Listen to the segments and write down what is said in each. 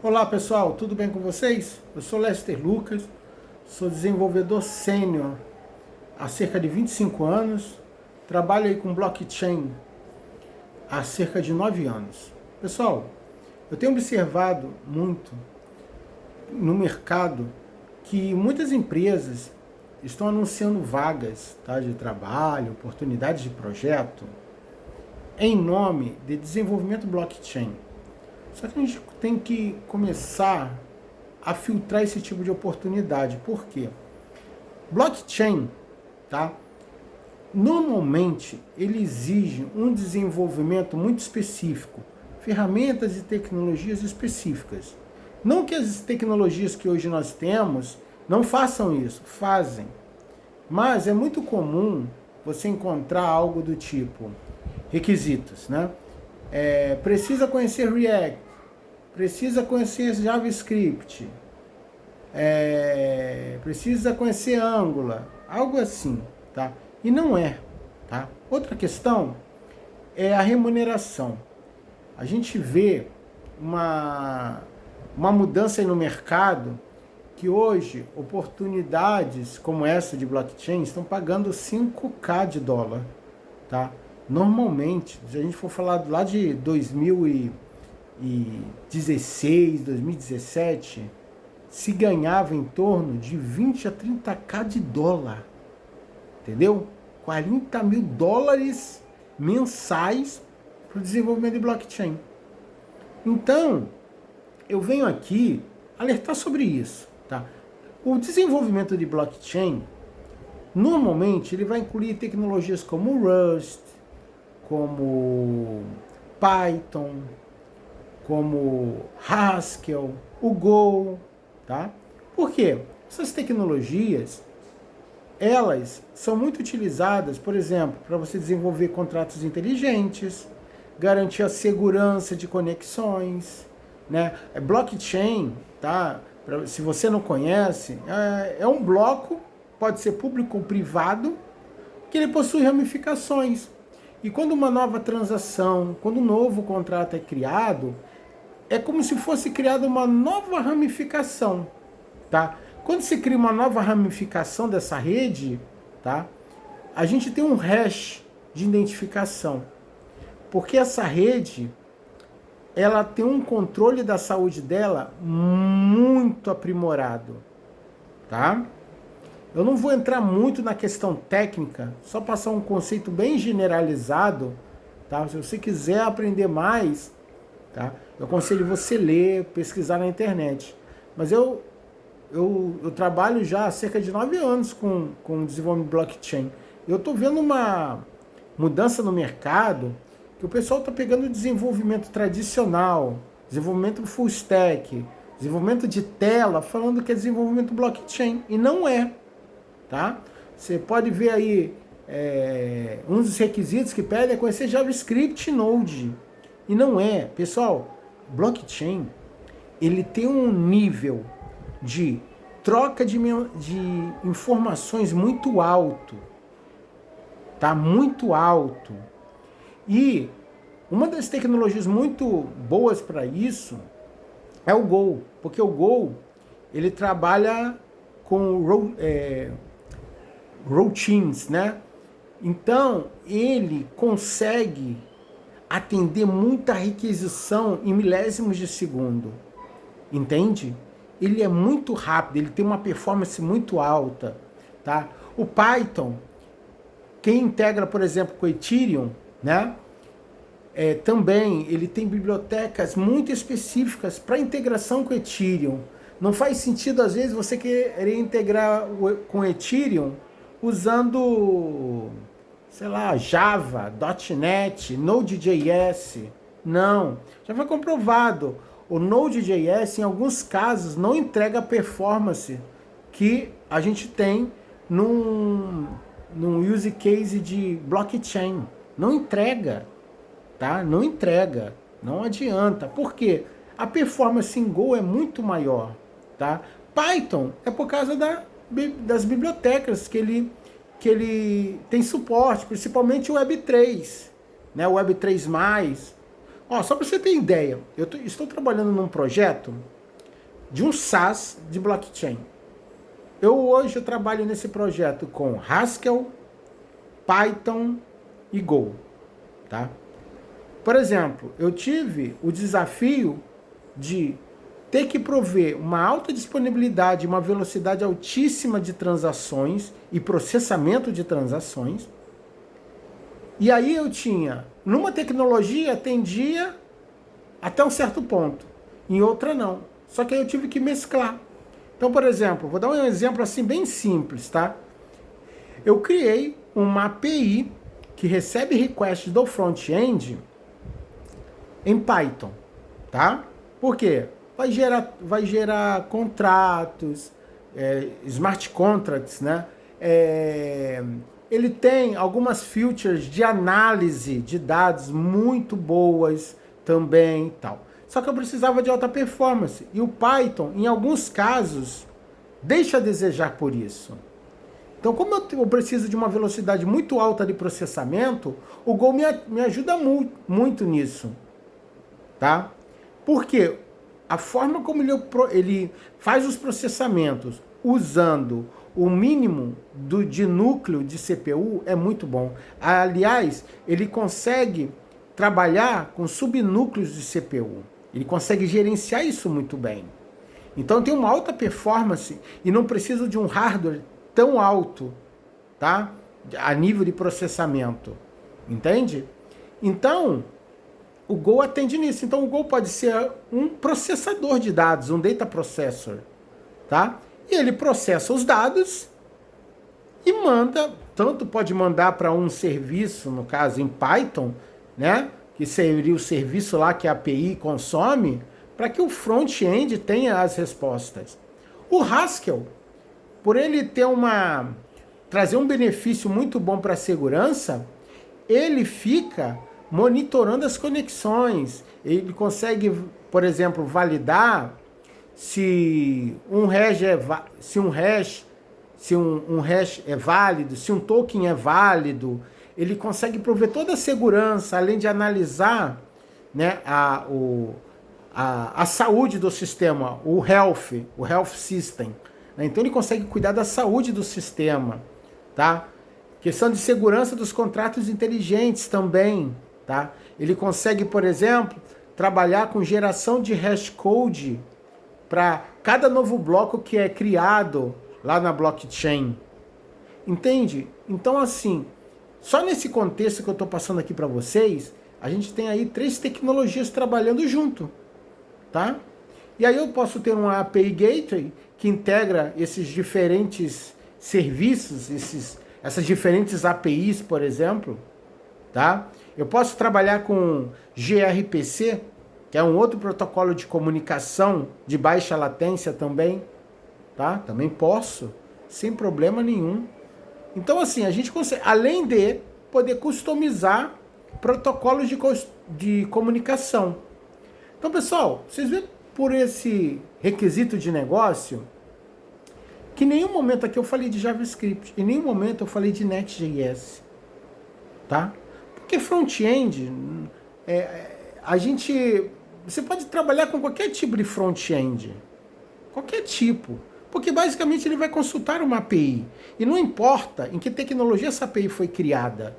Olá pessoal, tudo bem com vocês? Eu sou Lester Lucas, sou desenvolvedor sênior há cerca de 25 anos, trabalho aí com blockchain há cerca de 9 anos. Pessoal, eu tenho observado muito no mercado que muitas empresas estão anunciando vagas, tá, de trabalho, oportunidades de projeto, em nome de desenvolvimento blockchain. Só que a gente tem que começar a filtrar esse tipo de oportunidade. Por quê? Blockchain, tá? Normalmente ele exige um desenvolvimento muito específico, ferramentas e tecnologias específicas. Não que as tecnologias que hoje nós temos não façam isso, fazem. Mas é muito comum você encontrar algo do tipo requisitos, né? Precisa conhecer React, precisa conhecer JavaScript, precisa conhecer Angular, algo assim, tá? E não é, tá? Outra questão é a remuneração. A gente vê uma mudança aí no mercado que hoje oportunidades como essa de blockchain estão pagando 5K de dólar, tá? Normalmente, se a gente for falar lá de 2016, 2017, se ganhava em torno de 20 a 30K de dólar, entendeu? 40 mil dólares mensais para o desenvolvimento de blockchain. Então, eu venho aqui alertar sobre isso, tá? O desenvolvimento de blockchain, normalmente, ele vai incluir tecnologias como Rust, como Python, como Haskell, o Go, tá? Por quê? Essas tecnologias, elas são muito utilizadas, por exemplo, para você desenvolver contratos inteligentes, garantir a segurança de conexões, né? Blockchain, tá? Se você não conhece, é um bloco, pode ser público ou privado, que ele possui ramificações. E quando uma nova transação, quando um novo contrato é criado, é como se fosse criada uma nova ramificação, tá? Quando se cria uma nova ramificação dessa rede, tá? A gente tem um hash de identificação, porque essa rede, ela tem um controle da saúde dela muito aprimorado, tá? Eu não vou entrar muito na questão técnica, só passar um conceito bem generalizado, tá? Se você quiser aprender mais, tá? Eu aconselho você ler, pesquisar na internet. Mas eu trabalho já há cerca de 9 anos com desenvolvimento de blockchain. Eu estou vendo uma mudança no mercado que o pessoal está pegando desenvolvimento tradicional, desenvolvimento full stack, desenvolvimento de tela, falando que é desenvolvimento blockchain. E não é. Tá? Você pode ver aí, um dos requisitos que pedem é conhecer JavaScript e Node. E não é. Pessoal, blockchain, ele tem um nível de troca de informações muito alto. Tá? Muito alto. E uma das tecnologias muito boas para isso é o Go. Porque o Go, ele trabalha com routines, né? Então, ele consegue atender muita requisição em milésimos de segundo. Entende? Ele é muito rápido, ele tem uma performance muito alta, tá? O Python, quem integra, por exemplo, com o Ethereum, né? Também ele tem bibliotecas muito específicas para integração com o Ethereum. Não faz sentido, às vezes, você querer integrar com o Ethereum usando, sei lá, Java, .NET, Node.js. Não, já foi comprovado. O Node.js, em alguns casos, não entrega a performance que a gente tem num use case de blockchain. Não entrega, tá? Não entrega, não adianta. Por quê? A performance em Go é muito maior, tá? Python é por causa das bibliotecas que ele tem suporte, principalmente o Web3, né? O Web3+. Ó, só para você ter ideia, estou trabalhando num projeto de um SaaS de blockchain. Hoje eu trabalho nesse projeto com Haskell, Python e Go, tá? Por exemplo, eu tive o desafio de ter que prover uma alta disponibilidade, uma velocidade altíssima de transações e processamento de transações. E aí eu tinha, numa tecnologia atendia até um certo ponto, em outra não. Só que aí eu tive que mesclar. Então, por exemplo, vou dar um exemplo assim bem simples, tá? Eu criei uma API que recebe requests do front-end em Python, tá? Por quê? Vai gerar contratos, smart contracts, né? Ele tem algumas features de análise de dados muito boas também, tal. Só que eu precisava de alta performance e o Python, em alguns casos, deixa a desejar por isso. Então, como eu preciso de uma velocidade muito alta de processamento, o Go me ajuda muito nisso, tá? Porque a forma como ele faz os processamentos usando o mínimo de núcleo de CPU é muito bom. Aliás, ele consegue trabalhar com subnúcleos de CPU. Ele consegue gerenciar isso muito bem. Então tem uma alta performance e não precisa de um hardware tão alto, tá? A nível de processamento. Entende? Então, o Go atende nisso. Então o Go pode ser um processador de dados, um data processor, tá? E ele processa os dados e manda, tanto pode mandar para um serviço, no caso em Python, né? Que seria o serviço lá que a API consome, para que o front-end tenha as respostas. O Haskell, por ele trazer um benefício muito bom para a segurança, ele fica monitorando as conexões. Ele consegue, por exemplo, validar se um hash é válido, se um token é válido. Ele consegue prover toda a segurança, além de analisar, né, a saúde do sistema, o health system. Né? Então ele consegue cuidar da saúde do sistema, tá? Questão de segurança dos contratos inteligentes também, tá? Ele consegue, por exemplo, trabalhar com geração de hashcode para cada novo bloco que é criado lá na blockchain. Entende? Então, assim, só nesse contexto que eu estou passando aqui para vocês, a gente tem aí 3 tecnologias trabalhando junto, tá? E aí eu posso ter uma API Gateway que integra esses diferentes serviços, essas diferentes APIs, por exemplo, tá? Eu posso trabalhar com gRPC, que é um outro protocolo de comunicação de baixa latência também, tá? Também posso, sem problema nenhum. Então, assim, a gente consegue, além de poder customizar protocolos de comunicação. Então, pessoal, vocês veem por esse requisito de negócio que em nenhum momento aqui eu falei de JavaScript, em nenhum momento eu falei de Next.js, tá? Porque front-end, você pode trabalhar com qualquer tipo de front-end, qualquer tipo, porque basicamente ele vai consultar uma API, e não importa em que tecnologia essa API foi criada,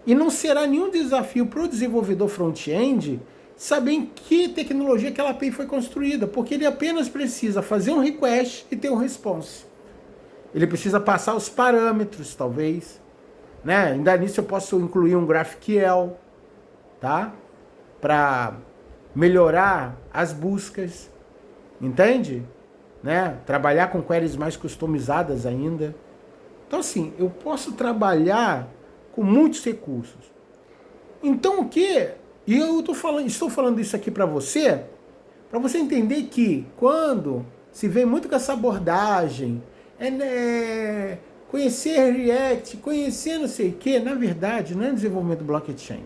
e não será nenhum desafio para o desenvolvedor front-end saber em que tecnologia aquela API foi construída, porque ele apenas precisa fazer um request e ter um response. Ele precisa passar os parâmetros, talvez, né? Ainda nisso eu posso incluir um GraphQL, tá? Para melhorar as buscas, entende? Né? Trabalhar com queries mais customizadas ainda. Então, assim, eu posso trabalhar com muitos recursos. Então, o que? E eu estou falando isso aqui para você entender que quando se vem muito com essa abordagem, conhecer React, conhecer não sei o que, na verdade, não é desenvolvimento blockchain.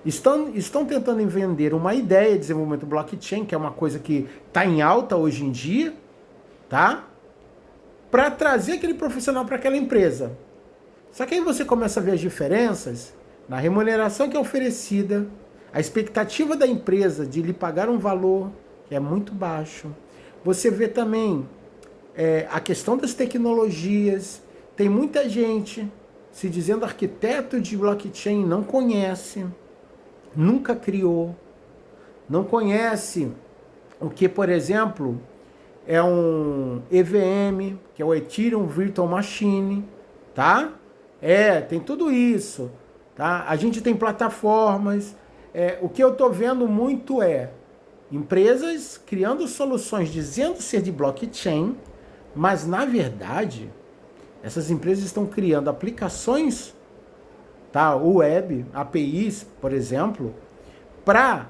Estão tentando vender uma ideia de desenvolvimento blockchain, que é uma coisa que está em alta hoje em dia, tá? Para trazer aquele profissional para aquela empresa. Só que aí você começa a ver as diferenças na remuneração que é oferecida, A expectativa da empresa de lhe pagar um valor é muito baixo. Você vê também a questão das tecnologias. Tem muita gente se dizendo arquiteto de blockchain, não conhece, nunca criou, não conhece o que, por exemplo, é um EVM, que é o Ethereum Virtual Machine, tá? Tem tudo isso, tá? A gente tem plataformas. O que eu estou vendo muito empresas criando soluções dizendo ser de blockchain, mas na verdade essas empresas estão criando aplicações, tá? Web, APIs, por exemplo, para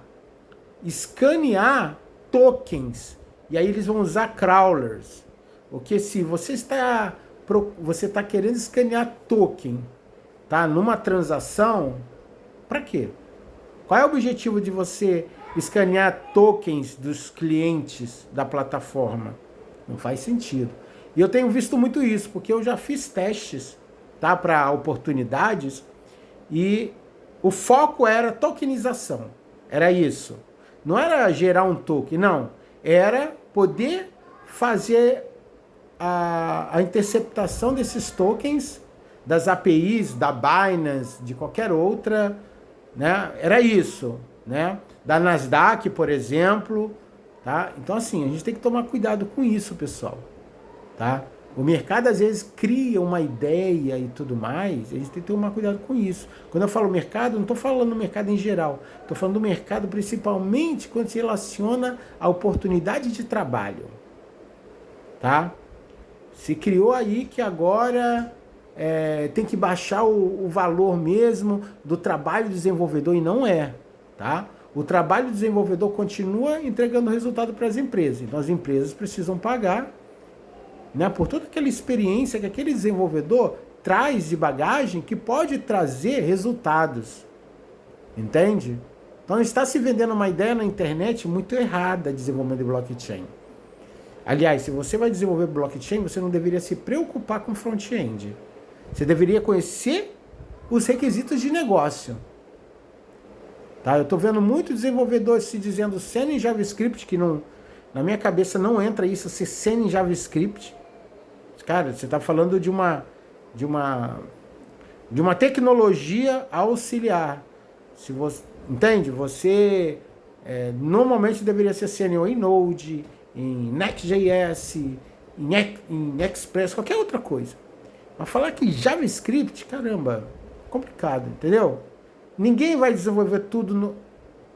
escanear tokens. E aí eles vão usar crawlers. Porque se você está querendo escanear token, tá? Numa transação, para quê? Qual é o objetivo de você escanear tokens dos clientes da plataforma? Não faz sentido. E eu tenho visto muito isso, porque eu já fiz testes, tá, para oportunidades, e o foco era tokenização. Era isso. Não era gerar um token, não. Era poder fazer a interceptação desses tokens, das APIs, da Binance, de qualquer outra, né? Era isso, né? Da Nasdaq, por exemplo, tá? Então, assim, a gente tem que tomar cuidado com isso, pessoal, tá? O mercado, às vezes, cria uma ideia e tudo mais, a gente tem que tomar cuidado com isso. Quando eu falo mercado, não estou falando do mercado em geral, estou falando do mercado principalmente quando se relaciona à oportunidade de trabalho, tá? Se criou aí que agora tem que baixar o valor mesmo do trabalho do desenvolvedor, e não tá? O trabalho do desenvolvedor continua entregando resultado para as empresas, então as empresas precisam pagar, né, por toda aquela experiência que aquele desenvolvedor traz de bagagem que pode trazer resultados, entende? Então está se vendendo uma ideia na internet muito errada de desenvolvimento de blockchain. Aliás, se você vai desenvolver blockchain, você não deveria se preocupar com front-end. Você deveria conhecer os requisitos de negócio. Tá? Eu estou vendo muito desenvolvedor se dizendo sênior em JavaScript, que não, na minha cabeça não entra isso, ser sênior em JavaScript. Cara, você está falando de uma tecnologia auxiliar. Se você, entende? Você normalmente deveria ser sênior em Node, em Next.js, em Express, qualquer outra coisa. Mas falar que JavaScript, caramba, complicado, entendeu? Ninguém vai desenvolver tudo no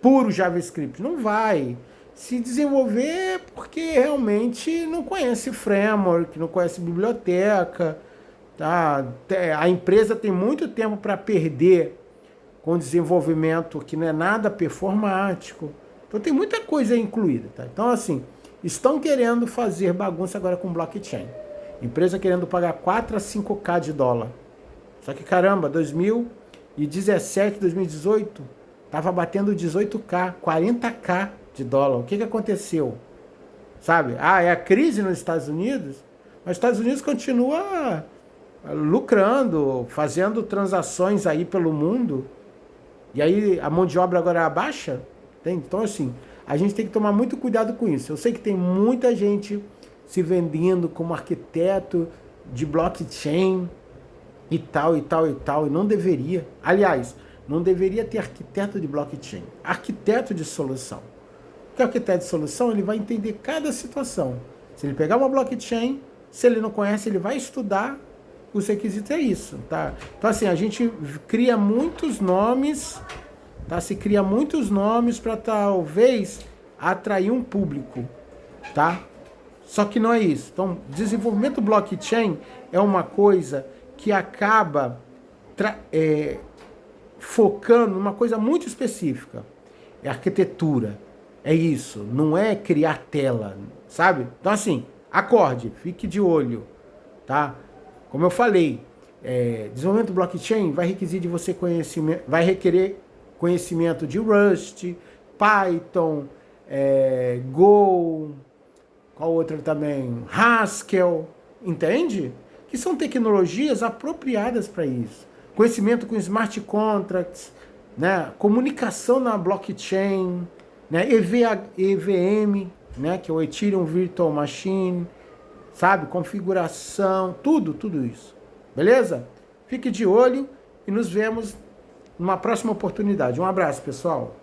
puro JavaScript, não vai. Se desenvolver porque realmente não conhece framework, não conhece biblioteca, tá? A empresa tem muito tempo para perder com desenvolvimento que não é nada performático. Então tem muita coisa incluída, tá? Então assim, estão querendo fazer bagunça agora com blockchain. Empresa querendo pagar 4 a 5K de dólar. Só que caramba, 2017, 2018, tava batendo 18K, 40K de dólar. O que aconteceu? Sabe? É a crise nos Estados Unidos, mas os Estados Unidos continua lucrando, fazendo transações aí pelo mundo, e aí a mão de obra agora é baixa. Então assim, a gente tem que tomar muito cuidado com isso. Eu sei que tem muita gente se vendendo como arquiteto de blockchain e tal, e não deveria. Aliás, não deveria ter arquiteto de blockchain, arquiteto de solução. Porque o arquiteto de solução, ele vai entender cada situação. Se ele pegar uma blockchain, se ele não conhece, ele vai estudar os requisitos, é isso, tá? Então assim, a gente cria muitos nomes, tá? Se cria muitos nomes para talvez atrair um público, tá? Só que não é isso. Então, desenvolvimento blockchain é uma coisa que acaba focando numa coisa muito específica. É arquitetura. É isso. Não é criar tela, sabe? Então, assim, acorde, fique de olho, tá? Como eu falei, desenvolvimento blockchain vai requerer de você conhecimento, vai requerer conhecimento de Rust, Python, Go, qual outra também? Haskell, entende? Que são tecnologias apropriadas para isso. Conhecimento com smart contracts, né? Comunicação na blockchain, né? EVM, né? Que é o Ethereum Virtual Machine, sabe? Configuração, tudo isso. Beleza? Fique de olho e nos vemos numa próxima oportunidade. Um abraço, pessoal.